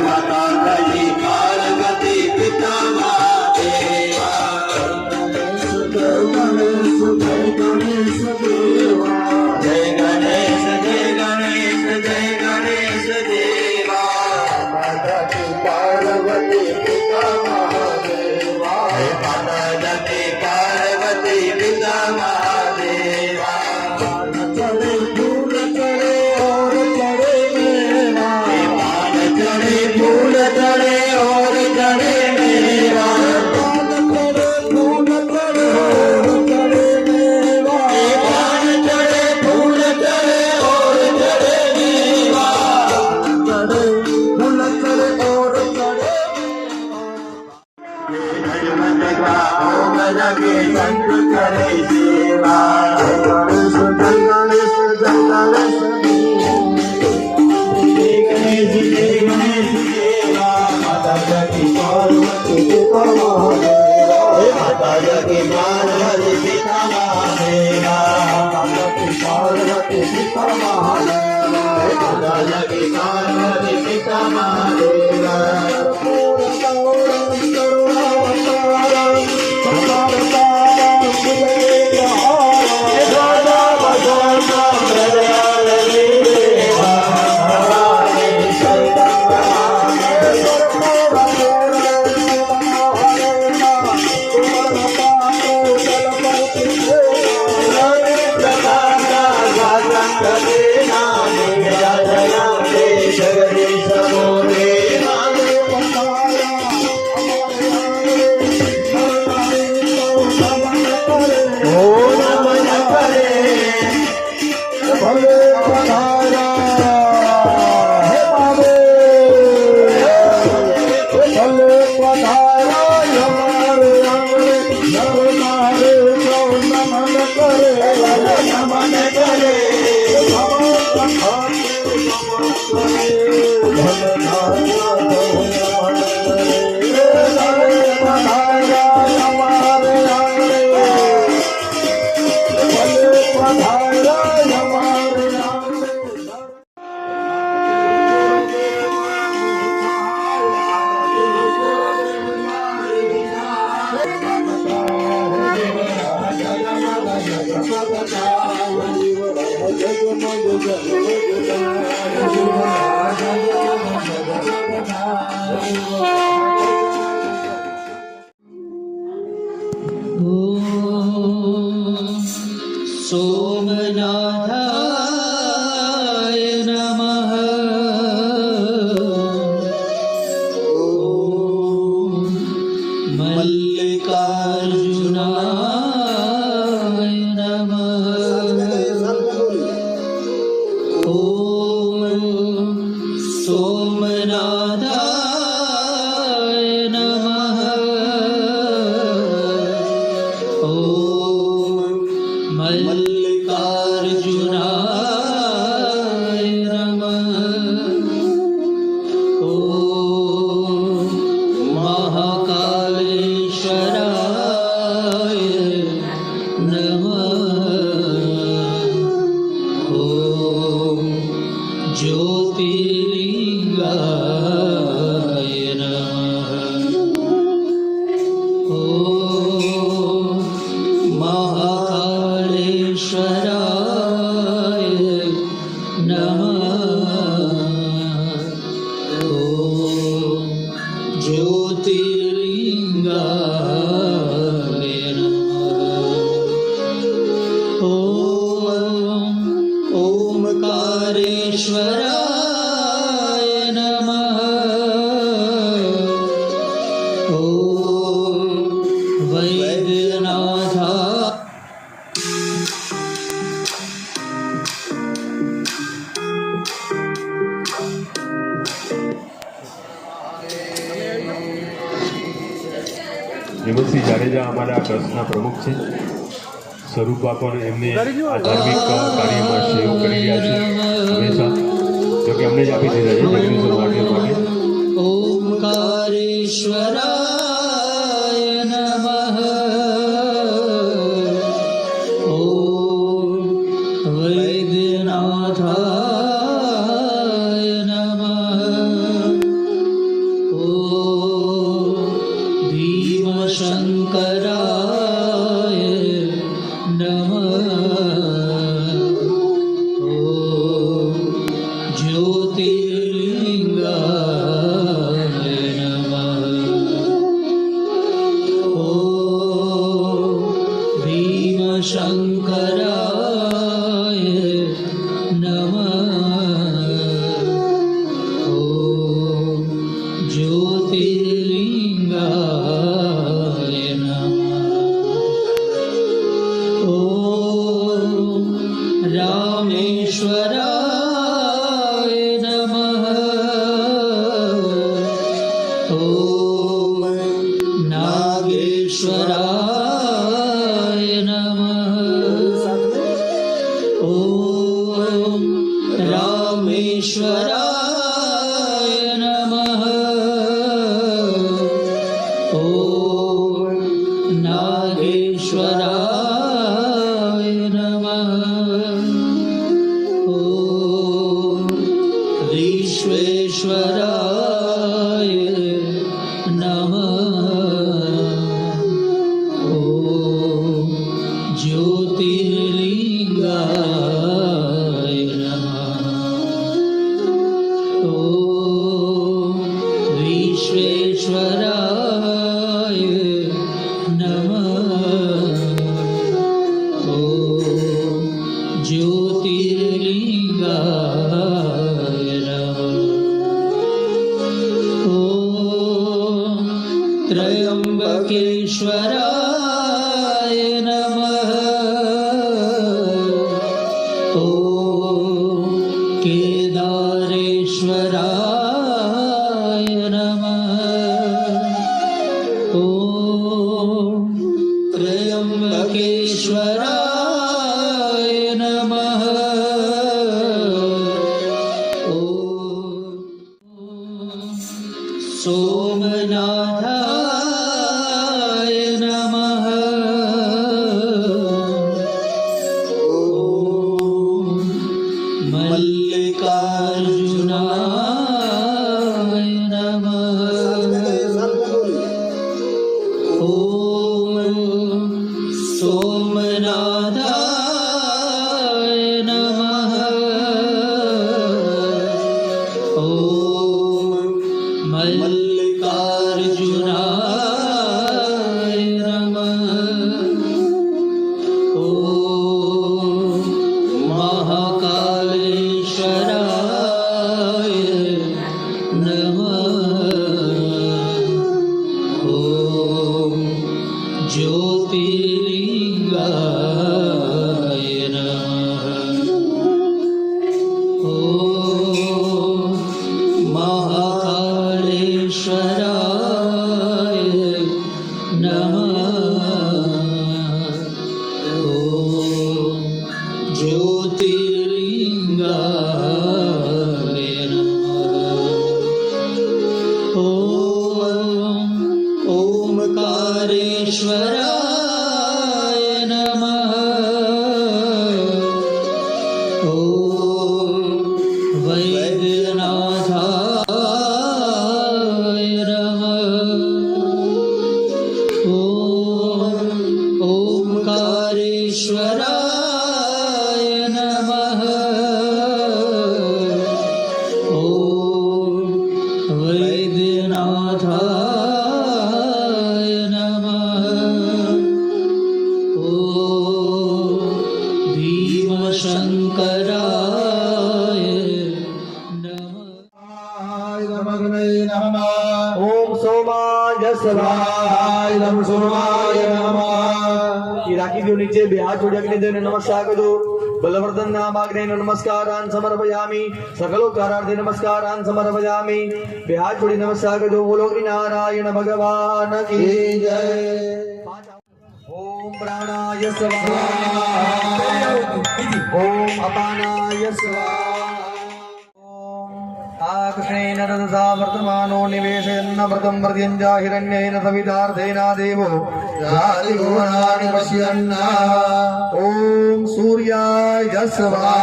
માતાજી પાર્વતી પિતા મહાદેવા ગણેશ દેવા જય ગણેશ દેવા માતાજી પાર્વતી પિતા મહાદેવા માતાજી પાર્વતી પિતા મહાદેવા ચડે ફૂલ ચડે ઓર ચડે મેવા ચડે ફૂલ ચડે ઓર ચડે મેવા ચડે ફૂલ ચડે ઓર ચડે મેવા ચડે ફૂલ ચડે ઓર ચડે મેવા ચડે ફૂલ ચડે ઓર ચડે સંત કરે સેવા ગણેશ જય ગણેશ જય ગણેશ દેવા માતા કી પાર્વતી પિતા મહાદેવા માતા કી પાર્વતી પિતા મહાદેવા માતા કી પાર્વતી પિતા મહાદેવા માતા કી પાર્વતી પિતા મહાદેવા सोमनाथाय नमः मल्लिकार्जुनाय नमः ॐ सोमनाथाय नमः नमः। ॐ महाकालेश्वराय नमः। ॐ ज्योतिर्लिंगाय नमः। ॐ महाकालेश्वराय नमः। ॐ ज्योतिर्लिंगाय नमः। ॐ ओंकारेश्वराय नमः। ॐ वैद्यनाथा હેમંતસિંહ જાડેજા અમારા ટ્રસ્ટના પ્રમુખ છે. સ્વરૂપા પણ એમને આ ધાર્મિક કાર્યમાં સહયોગ કરી રહ્યા છે હંમેશા. જો કે અમને જ આપી દીધા છે જગદીશ્વર માટે. ओंकारेश्वराय नमः। ॐ वैद्यनाथाय नमः। ॐ भीमशङ्कराय नमः। ॐ ज्योतिर्लिंगाय नमः। ॐ भीमशङ्कराय नमः। ॐ ज्योतिर्लिंगाय नमः। ॐ रामेश्वराय नमः। ॐ नागेश्वराय नमः। ॐ रामेश्वराय नमः। ॐ नागेश्वराय नमः। ॐ विश्वेश्वराय नमः। ॐ ज्योतिर्लिंगाय नमः। ॐ विश्वेश्वराय नमः। ॐ ज्योतिर्लिंगाय नमः। ॐ त्र्यम्बकेश्वराय नमः। ॐ केदारेश्वराय नमः। ॐ त्र्यम्बकेश्वराय नमः। ॐ सोमनाथाय नमः। ॐ मल्लिकार्जुनाय नमः। ॐ सोमनाथाय नमः। ॐ मल्लिकार्जुनाय नमः। ॐ महाकालेश्वराय नमः। ॐ ज्योतिर्लिंगाय नमः। ॐ महाकालेश्वराय नमः। ॐ ज्योतिर्लिंगाय शङ्कराय नमः ओम सोमाय स्वाहाय नम सोमाय नमः ये राखी दो नीचे બે હાથ જોડી અગ્નિ દેવને નમસ્કાર કરજો બલવર્ધન નામ અગ્નિને નમસ્કારાન સમર્પયામિ સકલોકારાર્થે નમસ્કારાન સમર્પયામિ બે હાથ જોડી નમસ્કાર કરજો બોલો શ્રી નારાયણ ભગવાન કી જય ओम प्राणाय स्वाहा ओम अपानाय स्वाहा ओम आकृष्णेन रजसा वर्तमानो निवेशयन्न व्रतं वर्त्यञ्जा हिरण्येन सवितार्थेन देवो याति भुवनानि पश्यन्न ओम सूर्याय स्वाहा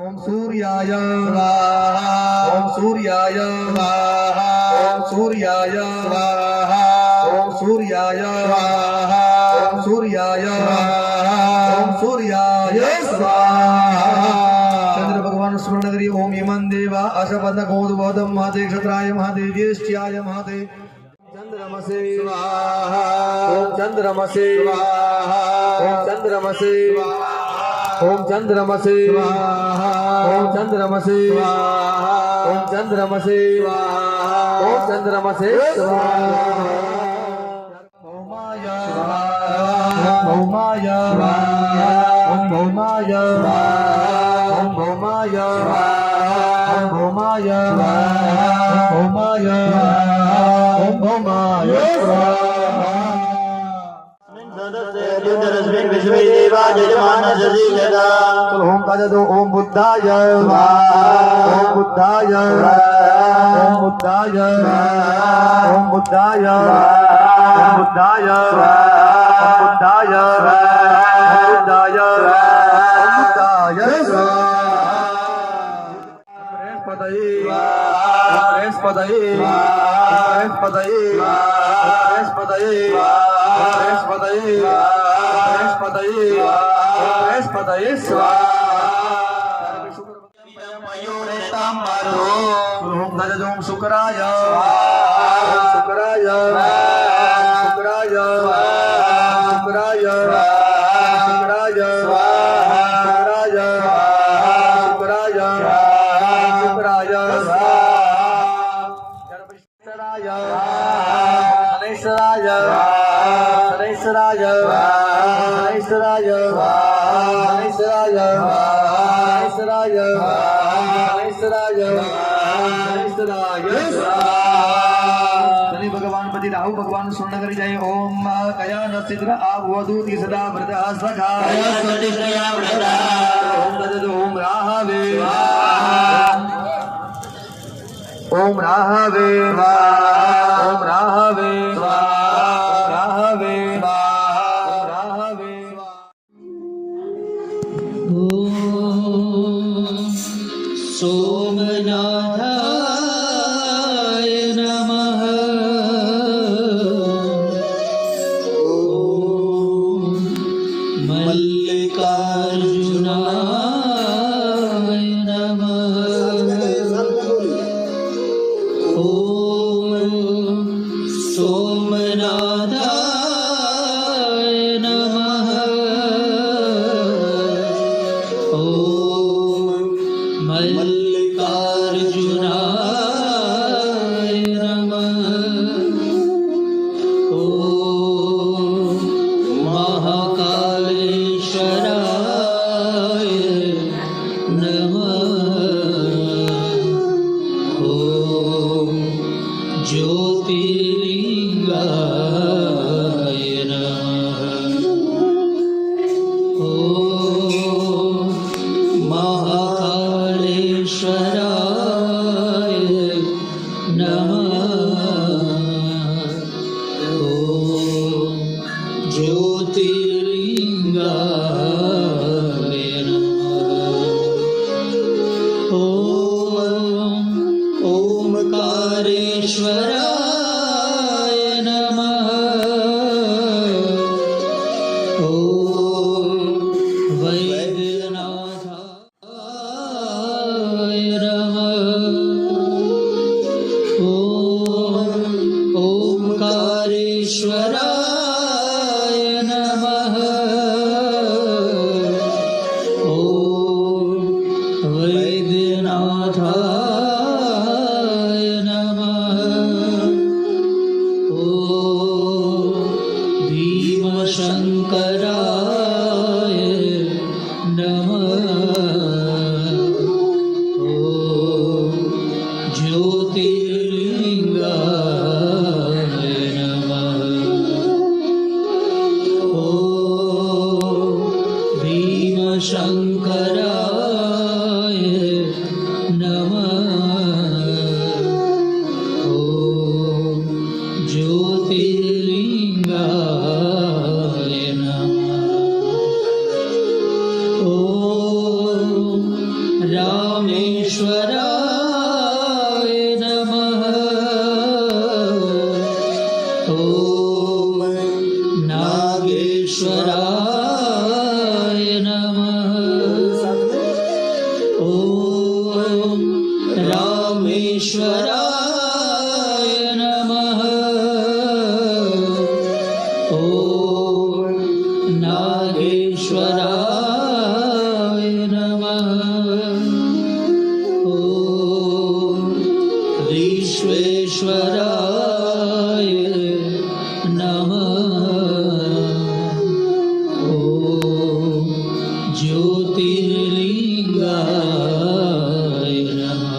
ओम सूर्याय स्वाहा ओम सूर्याय स्वाहा ओम सूर्याय स्वाहा ओम सूर्याय स्वाहा ओम सूर्याय स्वाहा ओम सूर्याय स्वाहा चंद्र भगवान स्मरण करिए ओम यमन देवा अशपथ गोदबोधम महते क्षत्राय महते ज्येष्ठ्याय महते चंद्रमसे स्वाहा ओम चंद्रमसे स्वाहा ओम चंद्रमसे ओम चंद्रमसे स्वाहा ओम चंद्रमसे स्वाहा ओम चंद्रमसे स्वाहा ओम चंद्रमसे स्वाहा भौमाय ओम भौमाय ओम भौमाय ओम भौमाय ओम भौमाय ओम भौमाय द्युतरस्मिन् विश्वे देवा यजमानस्य यदा ओम तजदो ओम बुद्धाय ओम बुद्धाय ओम बुद्धाय ओम बुद्धाय ओम बुद्धाय ओम बुद्धाय ओम बुद्धाय ओम बुद्धाय बृहस्पतये बृहस्पतये बृहस्पतये बृहस्पतये बृहस्पतये बृहस्पतये स्वाहा ओम गजोम शुक्राय शुक्राय शुक्राय शुक्राय शुक्राय शुक्राय शुक्राय शुक्राय शनैश्वराय शनैश्वराय शनैश्वराय शनैश्वराय शनैश्वराय शनि भगवान पति राहु भगवान स्वर्ण करी जाए ओम कया नक्षत्र आवधूति सदा व्रत सखा ओम तद ओम राहवे ओम राहवे ओम राहवे राहवे राहवे ॐ सोमनाथाय नमः ॐ मल्लिकार्जुनाय नमः ॐ सोमनाथाय नमः ॐ मल्लिकार्जुनाय नमः ॐ महाकालेश्वराय શંકરાય નમઃ. ઓમ જ્યોતિર્લિંગાય નમઃ. ઓમ રામેશ્વરાય નમઃ. ઓમ નાગેશ્વરાય નમઃ. ઓમ રામેશ્વરાય નમઃ. ઓમ નાગેશ્વરાય નમઃ. ઓમ વિશ્વેશ્વરાય નમઃ. ઓમ જ્યોતિર્લિંગાય નમઃ.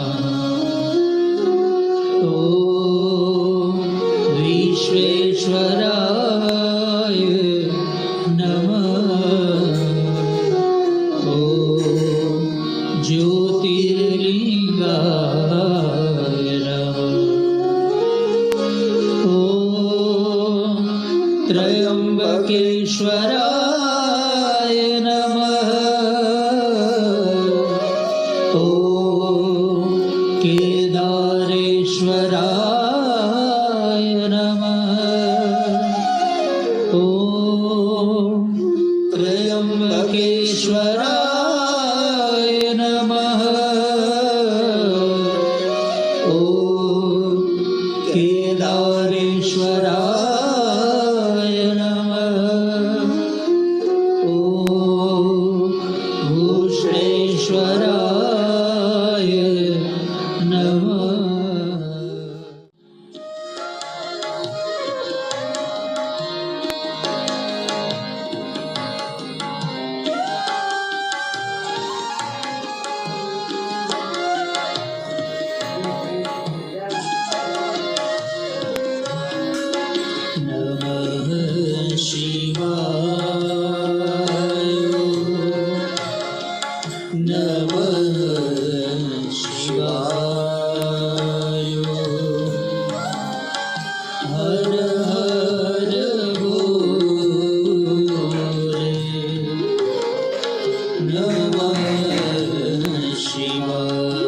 ઓમ વિશ્વેશ્વરાય નમઃ. ઓમ જ્યોતિર્લિંગાય નમઃ. ઓમ ત્રયંબકેશ્વરાય નમઃ. ઓમ કેદારેશ્વરાય નમઃ. ઓમ ત્રયંબકેશ્વરાય નમઃ. ઓમ કેદારેશ્વરાય નમઃ. ઓમ ભૂષણેશ્વરાય નમઃ. નમઃ શિવાય. નમઃ શિવાય. હર હર ભોલે. નમઃ શિવાય.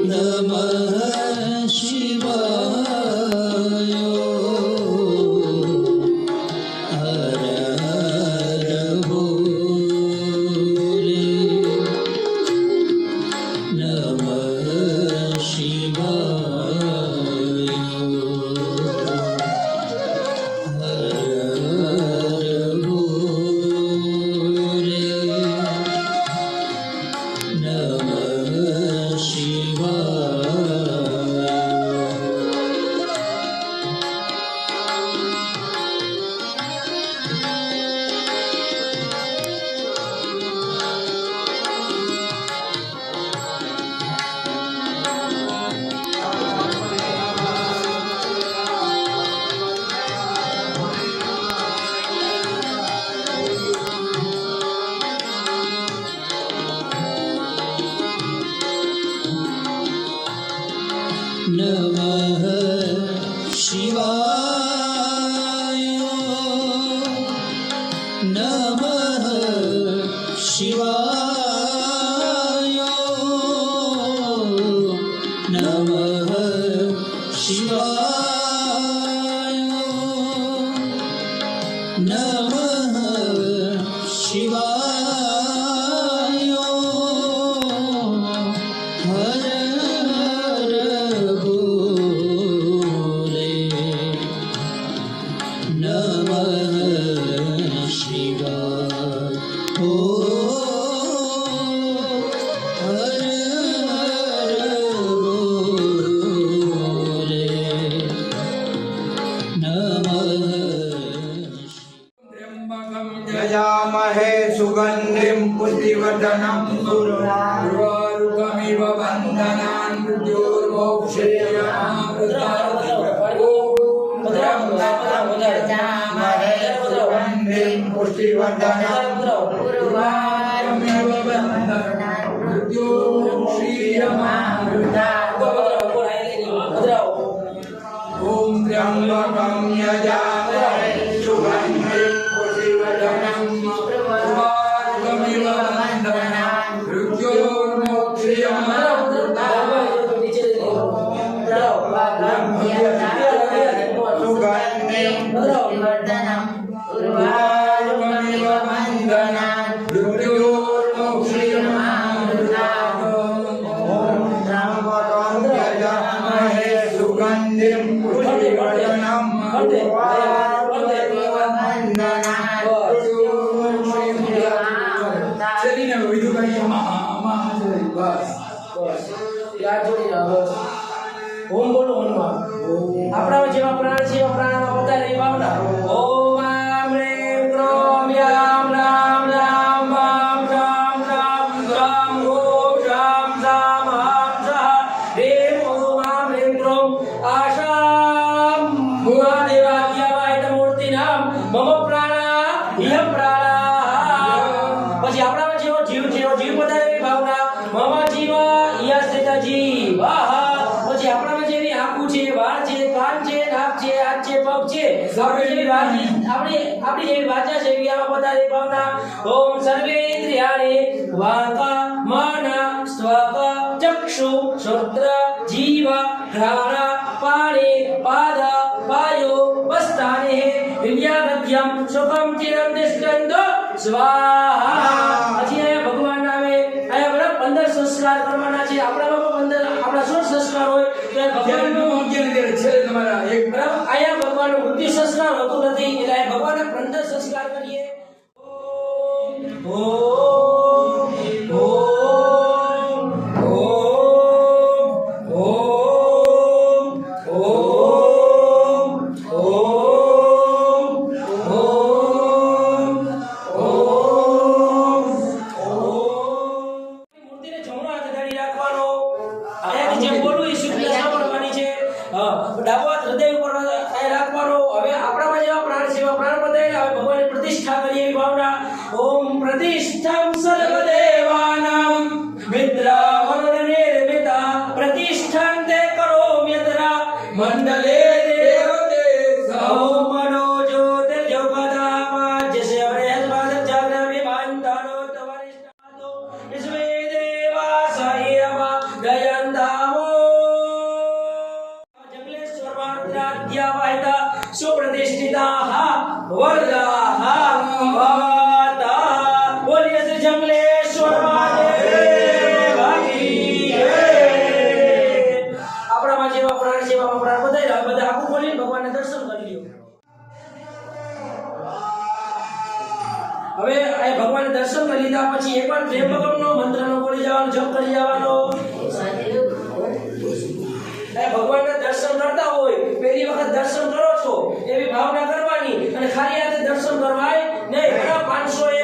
નમઃ હર હર ભોલે. નમઃ શિવાય નમઃ શિવાય નમઃ શિવાય હર હર ભોલે નમઃ શિવાય ઓ હર હર ભોલે નમઃ यजामहे सुगन्धिं पुष्टिवर्धनं उर्वारुकमिव बन्धनान् मृत्योर्मोक्षेयमामृतामहे सुगन्धिं पुष्टिवर्धनं उर्वारुकमिव बन्धनान् मृत्योर्मोक्षेयमामृता ॐ त्र्यम्बकं यजामहे सुगन्धिं पुष्टिवर्धनं उर्वारुकमिव बन्धनान् मृत्योर्मोक्षेयमामृता सुगन्धिं पुष्टिवर्धनं उर्वारुकमिव बन्धनान् मृत्योर्मोक्षेयमामृता ॐ त्र्यम्बकं यजामहे सुगन्धिं पुष्टिवर्धनं उर्वारुकमिव बन्धनान् मृत्योर्मोक्षेयमामृता चलिए विधु करिए बस याद जोड़ी ना बस ओम बोलो ओम આપણા જેવા પ્રાણ છે એવા પ્રાણમાં વધારે ભાવના ઓમ આમ રેમ ક્રોમ યામ રામ રામ વામ રામ રામ રામ ઓમ રામ રામ આમ સા રેમ ઓમ આમ રેમ ક્રોમ આશામ મહાદેવાદ્યાવાય મૂર્તિ નામ મમ પ્રાણા યમ પ્રાણા પછી આપણા જેવો જીવ વધારે ભાવના મમ જીવ યસ્ત જીવ પછી આપણામાં જેવી આંખું છે વાળ છે કાન છે નાક છે હાથ છે પગ છે આપણી જેવી વાચા છે એવી આમાં વધારે ભાવના ઓમ સર્વેન્દ્રિયાણિ વાકા મન સ્વક ચક્ષુ શ્રોત્ર જીવ ઘ્રાણ પાણે પાદ વાયુ વસ્તાને વિદ્યાગત્યમ સુખમ ચિરમ નિષ્કંદો સ્વાહા હજી આયા ભગવાન નામે આયા બરાબર 15 સંસ્કાર કરવાના છે આપણામાં 15 આપણા 16 સંસ્કાર હોય તો ભગવાનનું અજ્ઞાન છે તમારા એક બરાબર આયા ભગવાનનું બુદ્ધિ સંસ્કાર હોતું નથી એટલે આ ભગવાનના 15 સંસ્કાર કરીએ ઓમ ડાબો હાથ હૃદય ઉપર રાખવાનો હવે આપણામાં જેવા પ્રાણ છે એવા પ્રાણ બધાય હવે ભગવાનની પ્રતિષ્ઠા કરીએ એવી ભાવના ઓમ પ્રતિષ્ઠામ સર્વદેવાનામ વિદ્રાવણ નિર્મિતા પ્રતિષ્ઠાં તે કરોમ્યતરા મંડલે દેવતે સૌ મનોજો તે જગદામા જસે અવરેહસ્વાદ જાગૃત વિમાનતાનો તવરિષ્ઠાતો ઇસ્મે દેવા સાયમા ગયંધામો અધ્યાવાયતા સુપ્રતિષ્ઠિતાઃ વરદાઃ ભવતા બોલીએ શ્રી જંગલેશ્વર મહાદેવ કી જય આપણામાં જેવા પ્રાણ સેવામાં પ્રાણ બધાય બધા આખું બોલીને ભગવાનને દર્શન કરી લ્યો હવે આ ભગવાનને દર્શન કરી લીધા પછી એકવાર ત્ર્યંબકમનો મંત્રનો બોલી જવાનો જપ કરી જવાનો ભગવાનના દર્શન કરતા હોય પહેલી વખત દર્શન કરો છો એવી ભાવના કરવાની અને ખાલી હાથે દર્શન કરવાય નહીં ઘણા 500 1000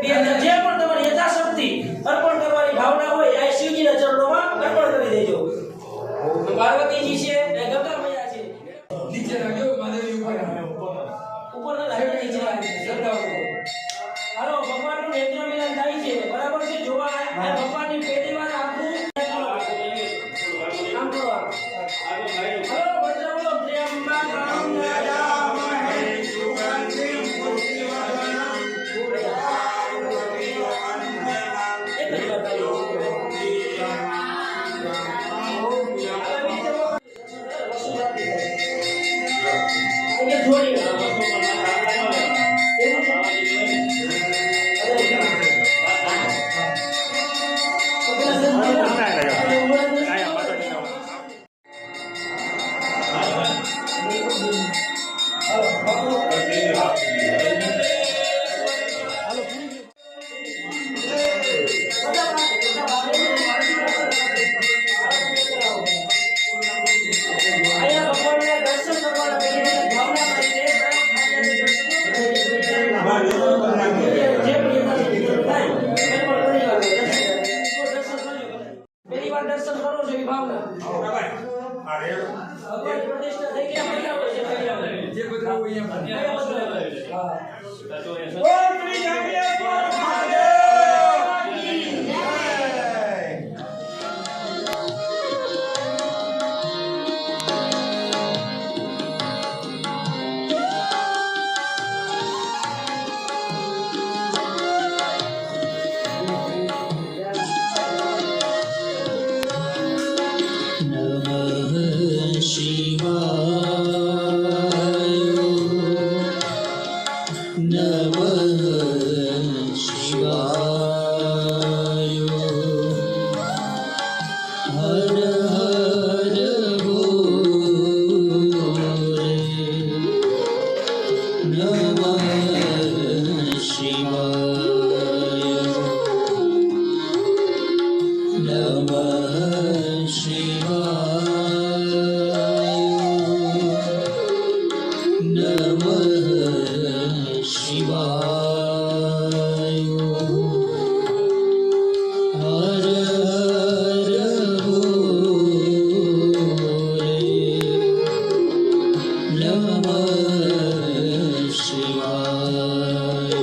2000 જે પણ તમારી યથાશક્તિ અર્પણ કરવાની ભાવના હોય આ શિવજીના ચરણોમાં અર્પણ કરી દેજો પાર્વતીજી છે એ ગંગા મૈયા છે નીચે રાખજો મહાદેવ ઉપર ના રાખજો નીચે રાખજો હાલો ભગવાનનું નેત્ર મિલન થાય છે બરાબર છે જોવા આ ભગવાનની પહેલી વાર આખું त्र्यंबकं यजामहे सुगन्धिं पुष्टिवर्धनं હા. બોલ શ્રી જાંબુકેશ્વર મહાદેવ કી જય. નમઃ શિવાય નમઃ શિવાય હર હર બોલે નમઃ શિવાય નમઃ શિવાય નમઃ શિવાય હર હર બોલે નમઃ શિવાય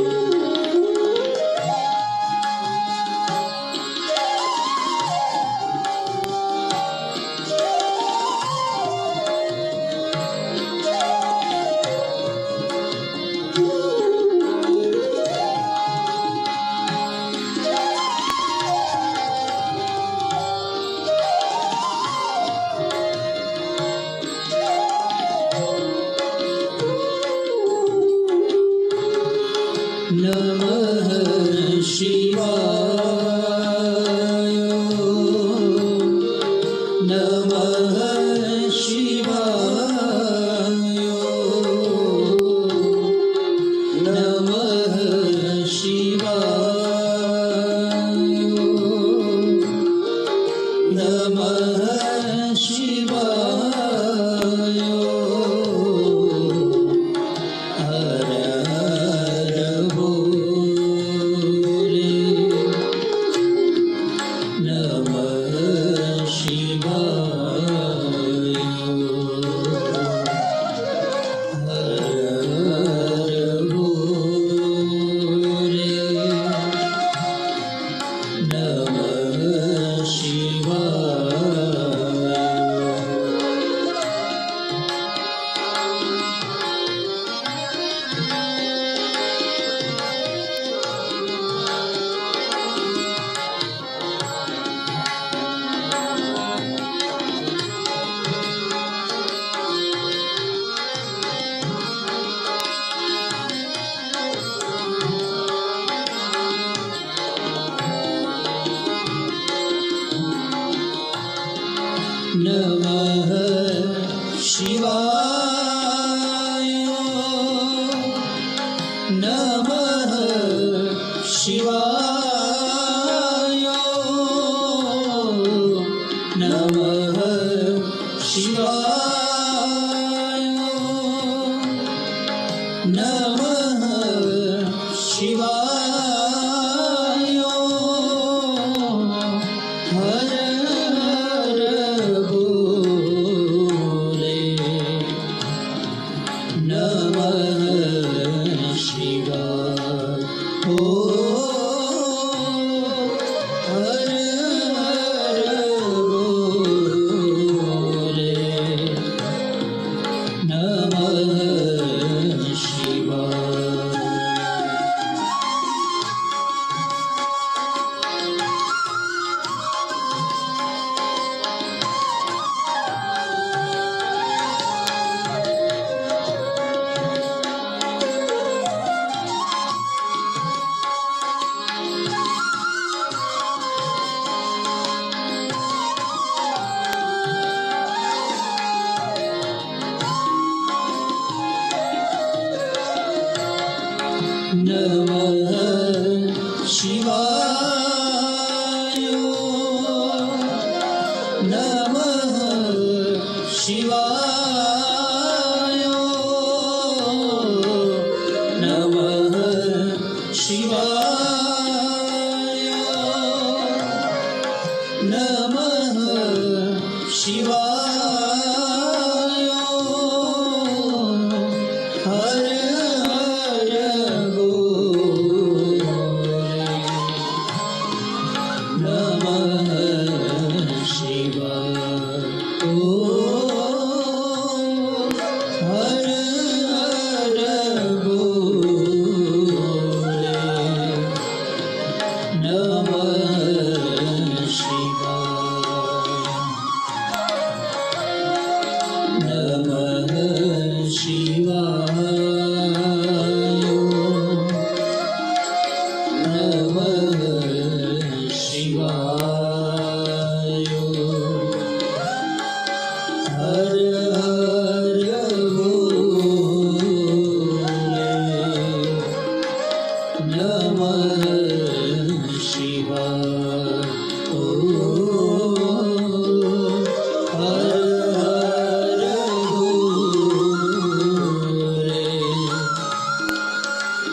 નમઃ શિવાય નમઃ શિવાય નમઃ શિવાય નમઃ શિવાય હર હર બોલે નમઃ શિવાય હર હર બોલે નમઃ શિવાય નમઃ શિવાય નમઃ શિવાય નમઃ શિવાય નમઃ શિવાય હર હર બોલે નમઃ શિવાય ઓ હર હર બોલે નમઃ શિવાય નમઃ શિવાય નમઃ શિવાય નમઃ શિવાય નમઃ શિવાય હર હર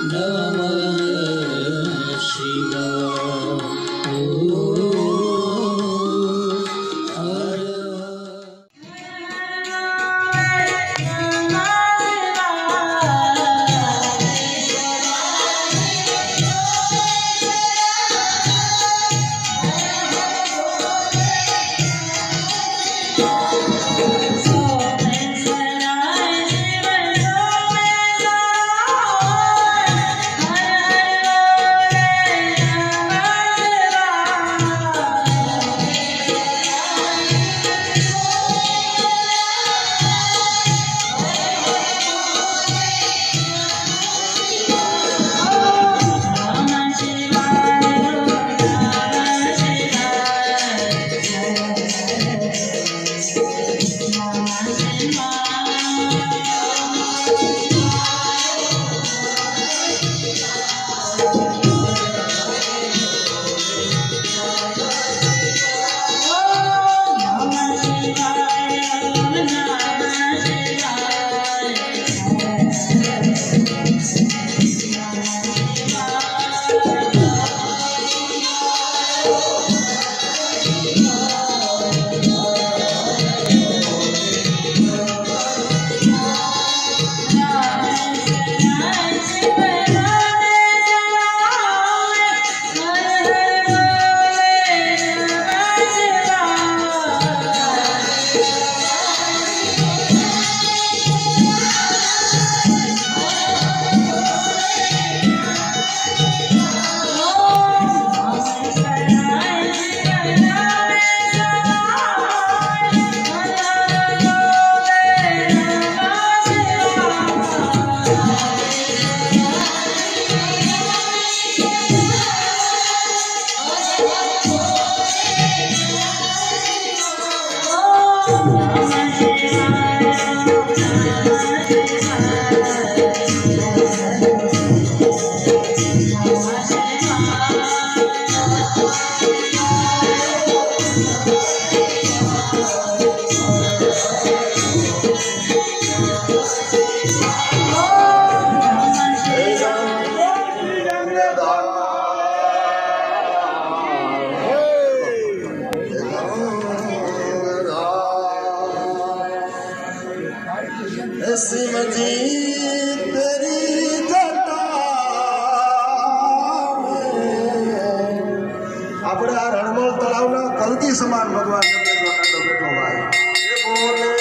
નમઃ શિવાય. હર આપણે આ રણમોલ તળાવના કલકી સમાન ભગવાન જગદીશ્વરના તો બેઠો ભાઈ એ બોલે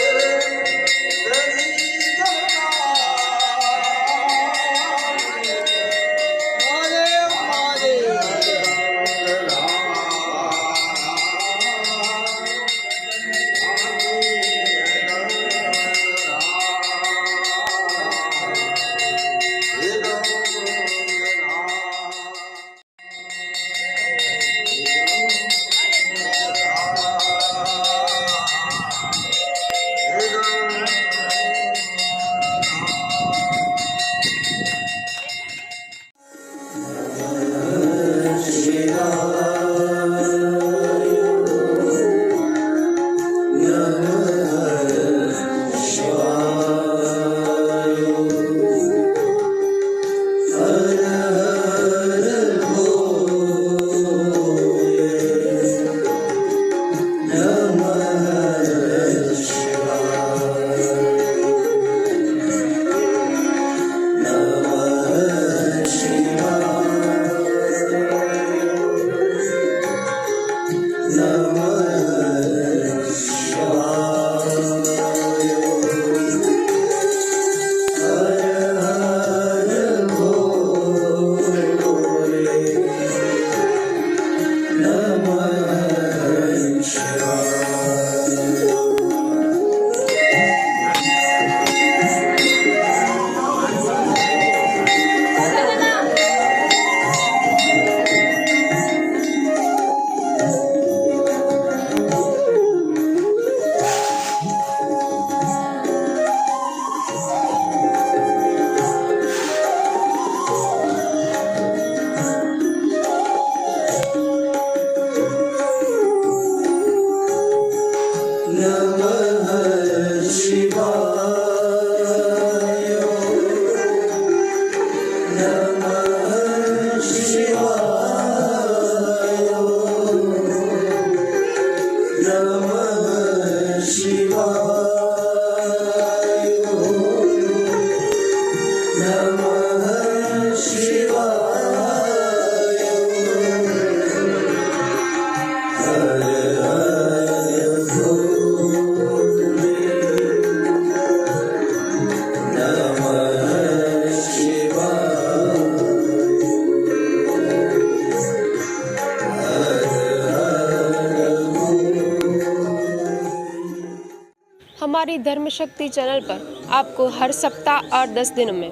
हमारी धर्म शक्ति चैनल पर आपको हर सप्ताह और 10 दिनों में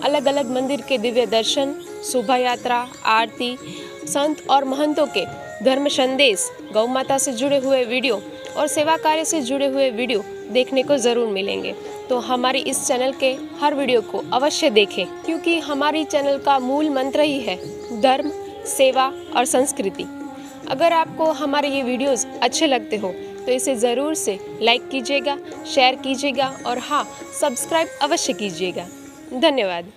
अलग अलग मंदिर के दिव्य दर्शन, शोभा यात्रा, आरती, संत और महंतों के धर्म संदेश, गौ माता से जुड़े हुए वीडियो और सेवा कार्य से जुड़े हुए वीडियो देखने को ज़रूर मिलेंगे। तो हमारी इस चैनल के हर वीडियो को अवश्य देखें, क्योंकि हमारी चैनल का मूल मंत्र ही है धर्म, सेवा और संस्कृति। अगर आपको हमारे ये वीडियोस अच्छे लगते हो तो इसे ज़रूर से लाइक कीजिएगा, शेयर कीजिएगा और हाँ, सब्सक्राइब अवश्य कीजिएगा। धन्यवाद।